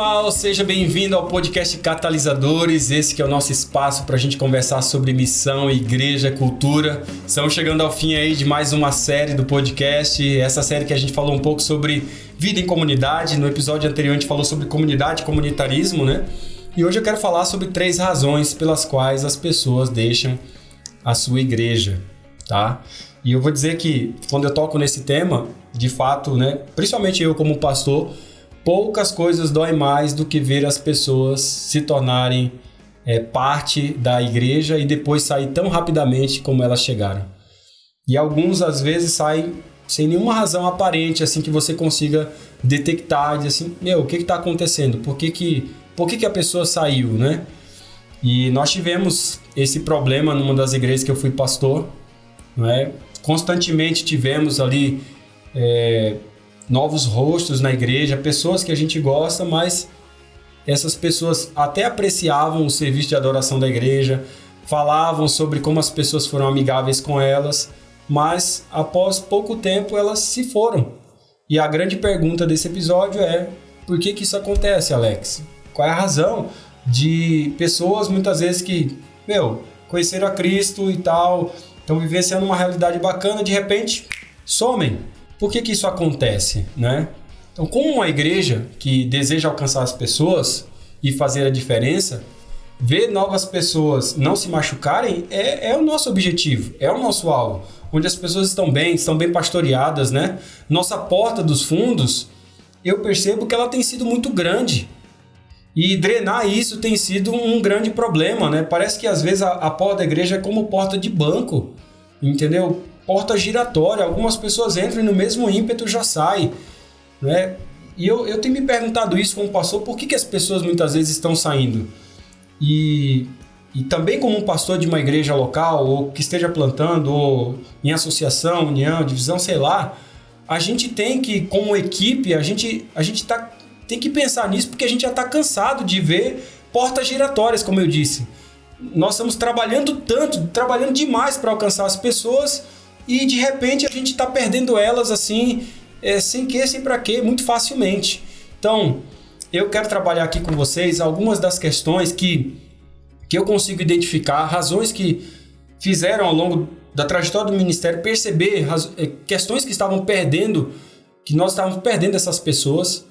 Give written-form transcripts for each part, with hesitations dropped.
pessoal, seja bem-vindo ao podcast Catalisadores, esse que é o nosso espaço para a gente conversar sobre missão, igreja, cultura. Estamos chegando ao fim aí de mais uma série do podcast, essa série que a gente falou um pouco sobre vida em comunidade. No episódio anterior a gente falou sobre comunidade e comunitarismo, né? E hoje eu quero falar sobre 3 razões pelas quais as pessoas deixam a sua igreja, tá? E eu vou dizer que quando eu toco nesse tema, de fato, né, principalmente eu como pastor, poucas coisas doem mais do que ver as pessoas se tornarem parte da igreja e depois sair tão rapidamente como elas chegaram. E alguns, às vezes, saem sem nenhuma razão aparente, assim, que você consiga detectar, dizer assim, o que está acontecendo? Por que a pessoa saiu, né? E nós tivemos esse problema numa das igrejas que eu fui pastor, não é? Constantemente tivemos ali novos rostos na igreja, pessoas que a gente gosta, mas essas pessoas até apreciavam o serviço de adoração da igreja, falavam sobre como as pessoas foram amigáveis com elas, mas após pouco tempo elas se foram. E a grande pergunta desse episódio é: por que isso acontece, Alex? Qual é a razão de pessoas muitas vezes que, conheceram a Cristo e tal, estão vivenciando uma realidade bacana, de repente somem? Por que isso acontece, né? Então, como uma igreja que deseja alcançar as pessoas e fazer a diferença, ver novas pessoas não se machucarem é o nosso objetivo, é o nosso alvo. Onde as pessoas estão bem pastoreadas, né? Nossa porta dos fundos, eu percebo que ela tem sido muito grande. E drenar isso tem sido um grande problema, né? Parece que às vezes a porta da igreja é como porta de banco, entendeu? Porta giratória, algumas pessoas entram e no mesmo ímpeto já saem, né? E eu tenho me perguntado isso como pastor, por que as pessoas muitas vezes estão saindo? E também como um pastor de uma igreja local, ou que esteja plantando, ou em associação, união, divisão, sei lá, a gente tem que, como equipe, a gente tem que pensar nisso, porque a gente já está cansado de ver portas giratórias, como eu disse. Nós estamos trabalhando demais para alcançar as pessoas, e de repente a gente está perdendo elas assim, sem pra quê, muito facilmente. Então, eu quero trabalhar aqui com vocês algumas das questões que eu consigo identificar, razões que fizeram ao longo da trajetória do ministério perceber questões que nós estávamos perdendo essas pessoas,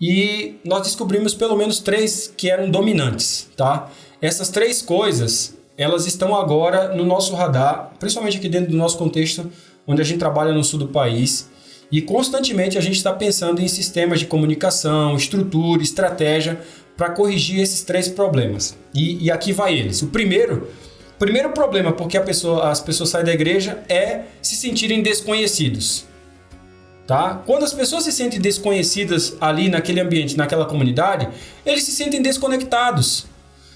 e nós descobrimos pelo menos 3 que eram dominantes, tá? Essas 3 coisas, elas estão agora no nosso radar, principalmente aqui dentro do nosso contexto, onde a gente trabalha no sul do país, e constantemente a gente está pensando em sistemas de comunicação, estrutura, estratégia, para corrigir esses 3 problemas. E aqui vai eles. O primeiro problema porque as pessoas saem da igreja é se sentirem desconhecidos. Tá? Quando as pessoas se sentem desconhecidas ali naquele ambiente, naquela comunidade, eles se sentem desconectados.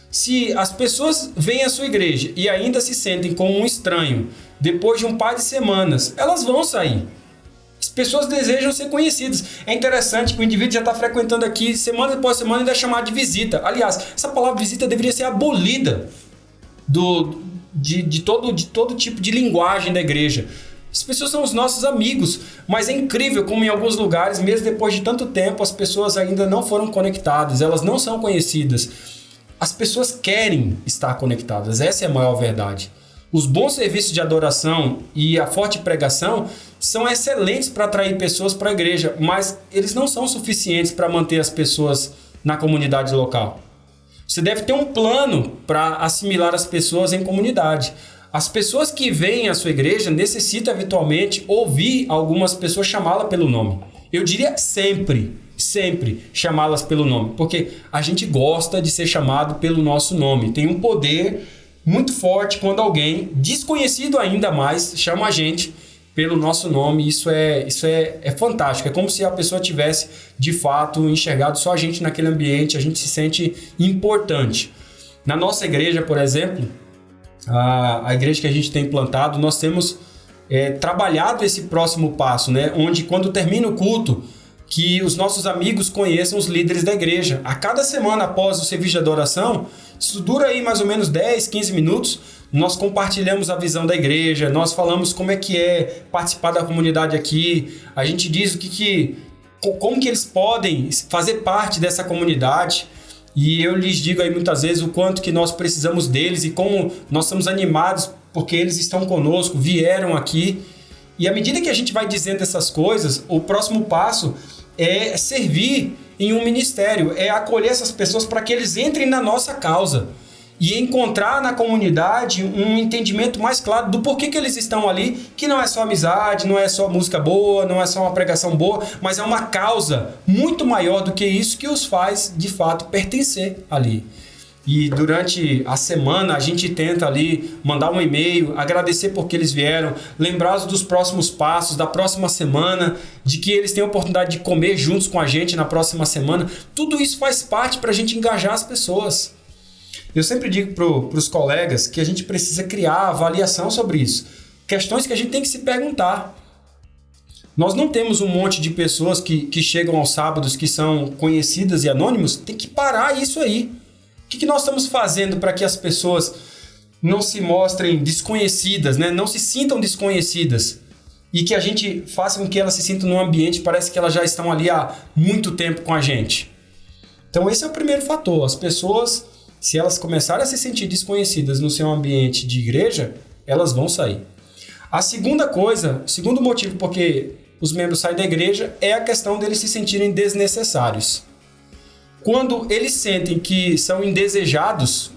Se as pessoas vêm à sua igreja e ainda se sentem como um estranho, depois de um par de semanas, elas vão sair. As pessoas desejam ser conhecidas. É interessante que o indivíduo já está frequentando aqui semana após semana e ainda é chamado de visita. Aliás, essa palavra visita deveria ser abolida de todo tipo de linguagem da igreja. As pessoas são os nossos amigos, mas é incrível como em alguns lugares, mesmo depois de tanto tempo, as pessoas ainda não foram conectadas, elas não são conhecidas. As pessoas querem estar conectadas, essa é a maior verdade. Os bons serviços de adoração e a forte pregação são excelentes para atrair pessoas para a igreja, mas eles não são suficientes para manter as pessoas na comunidade local. Você deve ter um plano para assimilar as pessoas em comunidade. As pessoas que vêm à sua igreja necessitam eventualmente ouvir algumas pessoas chamá-la pelo nome. Eu diria sempre chamá-las pelo nome, porque a gente gosta de ser chamado pelo nosso nome. Tem um poder muito forte quando alguém, desconhecido ainda mais, chama a gente pelo nosso nome. Isso é fantástico. É como se a pessoa tivesse, de fato, enxergado só a gente naquele ambiente. A gente se sente importante. Na nossa igreja, por exemplo, a igreja que a gente tem plantado, nós temos trabalhado esse próximo passo, né? Onde quando termina o culto, que os nossos amigos conheçam os líderes da igreja. A cada semana após o serviço de adoração, isso dura aí mais ou menos 10, 15 minutos, nós compartilhamos a visão da igreja, nós falamos como é que é participar da comunidade aqui, a gente diz o que como que eles podem fazer parte dessa comunidade. E eu lhes digo aí muitas vezes o quanto que nós precisamos deles e como nós estamos animados porque eles estão conosco, vieram aqui. E à medida que a gente vai dizendo essas coisas, o próximo passo é servir em um ministério, é acolher essas pessoas para que eles entrem na nossa causa e encontrar na comunidade um entendimento mais claro do porquê que eles estão ali, que não é só amizade, não é só música boa, não é só uma pregação boa, mas é uma causa muito maior do que isso que os faz, de fato, pertencer ali. E durante a semana a gente tenta ali mandar um e-mail, agradecer porque eles vieram, lembrá-los dos próximos passos, da próxima semana, de que eles têm a oportunidade de comer juntos com a gente na próxima semana. Tudo isso faz parte para a gente engajar as pessoas. Eu sempre digo para os colegas que a gente precisa criar avaliação sobre isso. Questões que a gente tem que se perguntar. Nós não temos um monte de pessoas que chegam aos sábados que são conhecidas e anônimos. Tem que parar isso aí. O que nós estamos fazendo para que as pessoas não se mostrem desconhecidas, né? Não se sintam desconhecidas? E que a gente faça com que elas se sintam num ambiente, parece que elas já estão ali há muito tempo com a gente. Então esse é o primeiro fator. As pessoas, se elas começarem a se sentir desconhecidas no seu ambiente de igreja, elas vão sair. A segunda coisa, o segundo motivo porque os membros saem da igreja é a questão deles se sentirem desnecessários. Quando eles sentem que são indesejados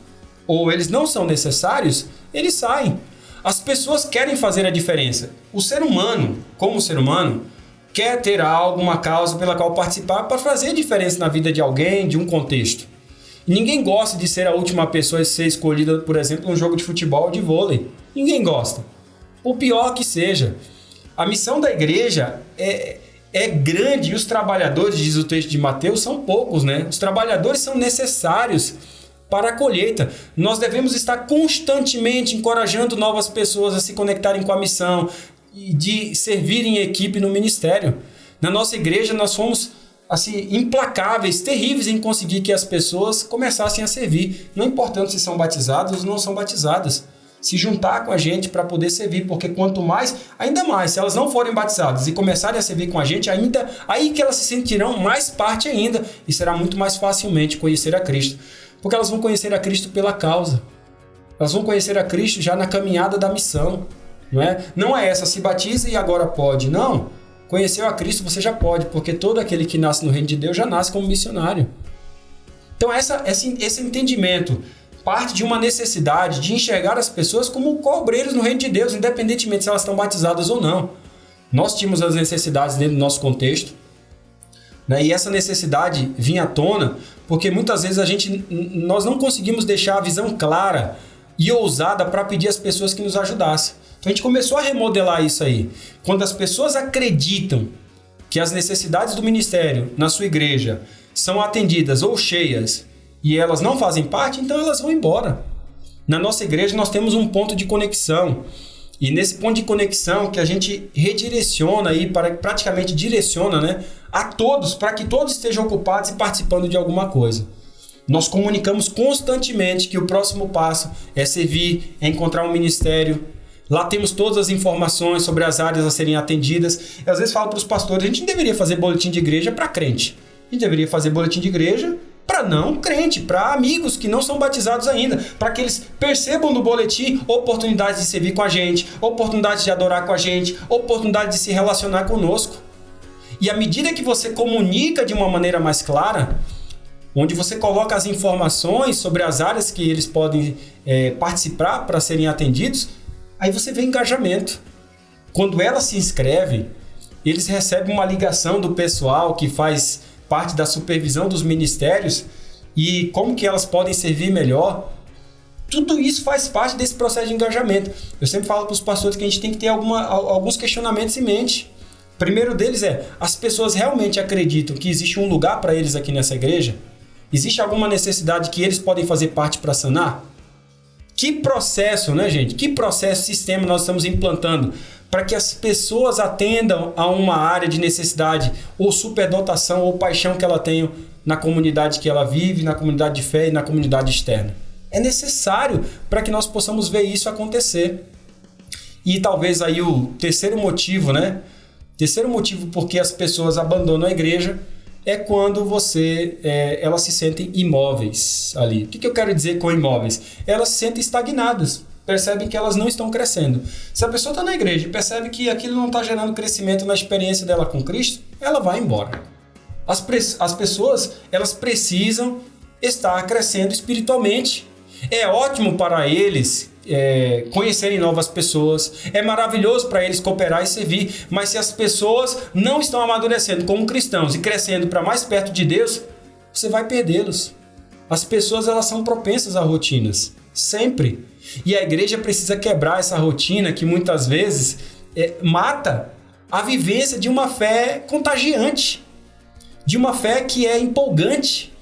ou eles não são necessários, eles saem. As pessoas querem fazer a diferença. O ser humano, como ser humano, quer ter alguma causa pela qual participar para fazer a diferença na vida de alguém, de um contexto. E ninguém gosta de ser a última pessoa a ser escolhida, por exemplo, num jogo de futebol ou de vôlei. Ninguém gosta. O pior que seja. A missão da igreja é grande e os trabalhadores, diz o texto de Mateus, são poucos, né? Os trabalhadores são necessários para a colheita. Nós devemos estar constantemente encorajando novas pessoas a se conectarem com a missão e de servirem em equipe no ministério. Na nossa igreja nós fomos assim, implacáveis, terríveis em conseguir que as pessoas começassem a servir, não importando se são batizadas ou não são batizadas. Se juntar com a gente para poder servir, porque quanto mais, ainda mais, se elas não forem batizadas e começarem a servir com a gente, ainda aí que elas se sentirão mais parte ainda e será muito mais facilmente conhecer a Cristo, porque elas vão conhecer a Cristo pela causa, elas vão conhecer a Cristo já na caminhada da missão, não é? Não é essa, se batiza e agora pode, não, conheceu a Cristo você já pode, porque todo aquele que nasce no reino de Deus já nasce como missionário. Então esse entendimento parte de uma necessidade de enxergar as pessoas como co-obreiros no reino de Deus, independentemente se elas estão batizadas ou não. Nós tínhamos as necessidades dentro do nosso contexto, né? E essa necessidade vinha à tona porque muitas vezes nós não conseguimos deixar a visão clara e ousada para pedir às pessoas que nos ajudassem. Então a gente começou a remodelar isso aí. Quando as pessoas acreditam que as necessidades do ministério na sua igreja são atendidas ou cheias, e elas não fazem parte, então elas vão embora. Na nossa igreja nós temos um ponto de conexão. E nesse ponto de conexão que a gente redireciona aí, praticamente direciona, né, a todos, para que todos estejam ocupados e participando de alguma coisa. Nós comunicamos constantemente que o próximo passo é servir, é encontrar um ministério. Lá temos todas as informações sobre as áreas a serem atendidas. Eu às vezes falo para os pastores, a gente não deveria fazer boletim de igreja para crente. A gente deveria fazer boletim de igreja para não crente, para amigos que não são batizados ainda, para que eles percebam no boletim oportunidades de servir com a gente, oportunidades de adorar com a gente, oportunidades de se relacionar conosco. E à medida que você comunica de uma maneira mais clara, onde você coloca as informações sobre as áreas que eles podem participar para serem atendidos, aí você vê engajamento. Quando elas se inscrevem, eles recebem uma ligação do pessoal que faz parte da supervisão dos ministérios e como que elas podem servir melhor. Tudo isso faz parte desse processo de engajamento. Eu sempre falo para os pastores que a gente tem que ter alguns questionamentos em mente. O primeiro deles é, as pessoas realmente acreditam que existe um lugar para eles aqui nessa igreja? Existe alguma necessidade que eles podem fazer parte para sanar? Que processo, né, gente? Que processo, sistema nós estamos implantando para que as pessoas atendam a uma área de necessidade ou superdotação ou paixão que ela tem na comunidade que ela vive, na comunidade de fé e na comunidade externa. É necessário para que nós possamos ver isso acontecer. E talvez aí o terceiro motivo, né, Terceiro motivo por que as pessoas abandonam a igreja é quando elas se sentem imóveis ali. O que eu quero dizer com imóveis? Elas se sentem estagnadas, percebem que elas não estão crescendo. Se a pessoa está na igreja e percebe que aquilo não está gerando crescimento na experiência dela com Cristo, ela vai embora. As pessoas, elas precisam estar crescendo espiritualmente. É ótimo para eles conhecerem novas pessoas, é maravilhoso para eles cooperar e servir, mas se as pessoas não estão amadurecendo como cristãos e crescendo para mais perto de Deus, você vai perdê-los. As pessoas, elas são propensas a rotinas, sempre. E a igreja precisa quebrar essa rotina que muitas vezes mata a vivência de uma fé contagiante, de uma fé que é empolgante.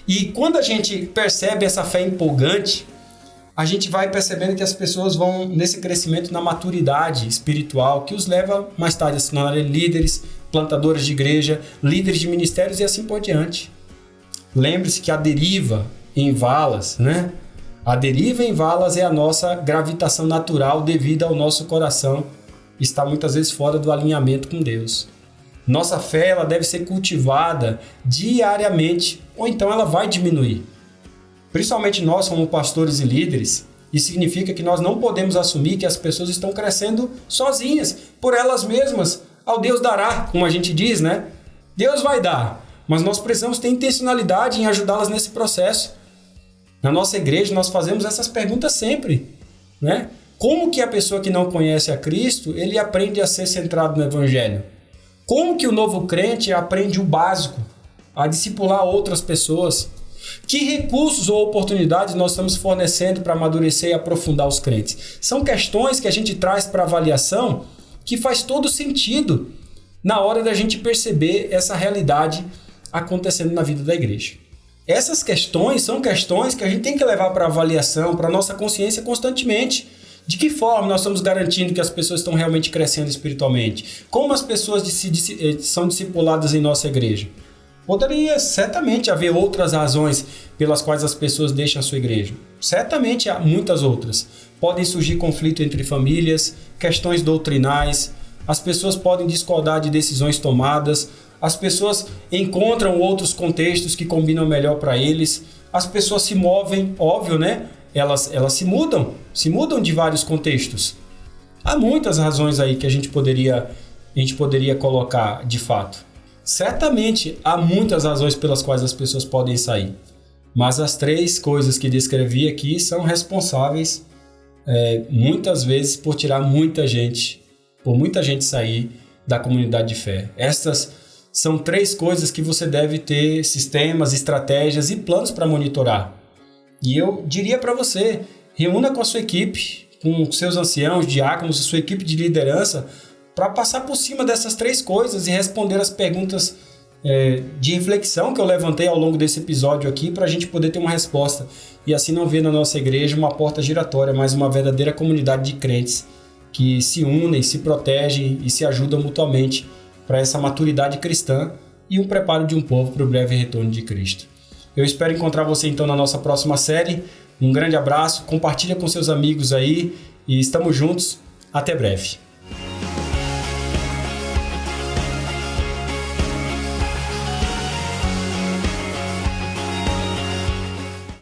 E quando a gente percebe essa fé empolgante, a gente vai percebendo que as pessoas vão nesse crescimento na maturidade espiritual, que os leva mais tarde a se tornarem líderes, plantadores de igreja, líderes de ministérios e assim por diante. Lembre-se que a deriva em valas, né? A deriva em valas é a nossa gravitação natural devido ao nosso coração estar muitas vezes fora do alinhamento com Deus. Nossa fé, ela deve ser cultivada diariamente, ou então ela vai diminuir. Principalmente nós, como pastores e líderes, isso significa que nós não podemos assumir que as pessoas estão crescendo sozinhas, por elas mesmas. Ao Deus dará, como a gente diz, né? Deus vai dar, mas nós precisamos ter intencionalidade em ajudá-las nesse processo. Na nossa igreja, nós fazemos essas perguntas sempre, né? Como que a pessoa que não conhece a Cristo, ele aprende a ser centrado no Evangelho? Como que o novo crente aprende o básico, a discipular outras pessoas? Que recursos ou oportunidades nós estamos fornecendo para amadurecer e aprofundar os crentes? São questões que a gente traz para avaliação que faz todo sentido na hora da gente perceber essa realidade acontecendo na vida da igreja. Essas questões são questões que a gente tem que levar para avaliação, para a nossa consciência constantemente. De que forma nós estamos garantindo que as pessoas estão realmente crescendo espiritualmente? Como as pessoas são discipuladas em nossa igreja? Poderia certamente haver outras razões pelas quais as pessoas deixam a sua igreja. Certamente há muitas outras. Podem surgir conflitos entre famílias, questões doutrinais, as pessoas podem discordar de decisões tomadas, as pessoas encontram outros contextos que combinam melhor para eles, as pessoas se movem, óbvio, né? Elas se mudam de vários contextos. Há muitas razões aí que a gente poderia colocar de fato. Certamente há muitas razões pelas quais as pessoas podem sair, mas as três coisas que descrevi aqui são responsáveis muitas vezes por tirar muita gente sair da comunidade de fé. Estas são três coisas que você deve ter sistemas, estratégias e planos para monitorar. E eu diria para você, reúna com a sua equipe, com seus anciãos, diáconos, sua equipe de liderança, para passar por cima dessas três coisas e responder as perguntas de reflexão que eu levantei ao longo desse episódio aqui, para a gente poder ter uma resposta. E assim não ver na nossa igreja uma porta giratória, mas uma verdadeira comunidade de crentes que se unem, se protegem e se ajudam mutuamente para essa maturidade cristã e um preparo de um povo para o breve retorno de Cristo. Eu espero encontrar você então na nossa próxima série. Um grande abraço, compartilha com seus amigos aí e estamos juntos. Até breve.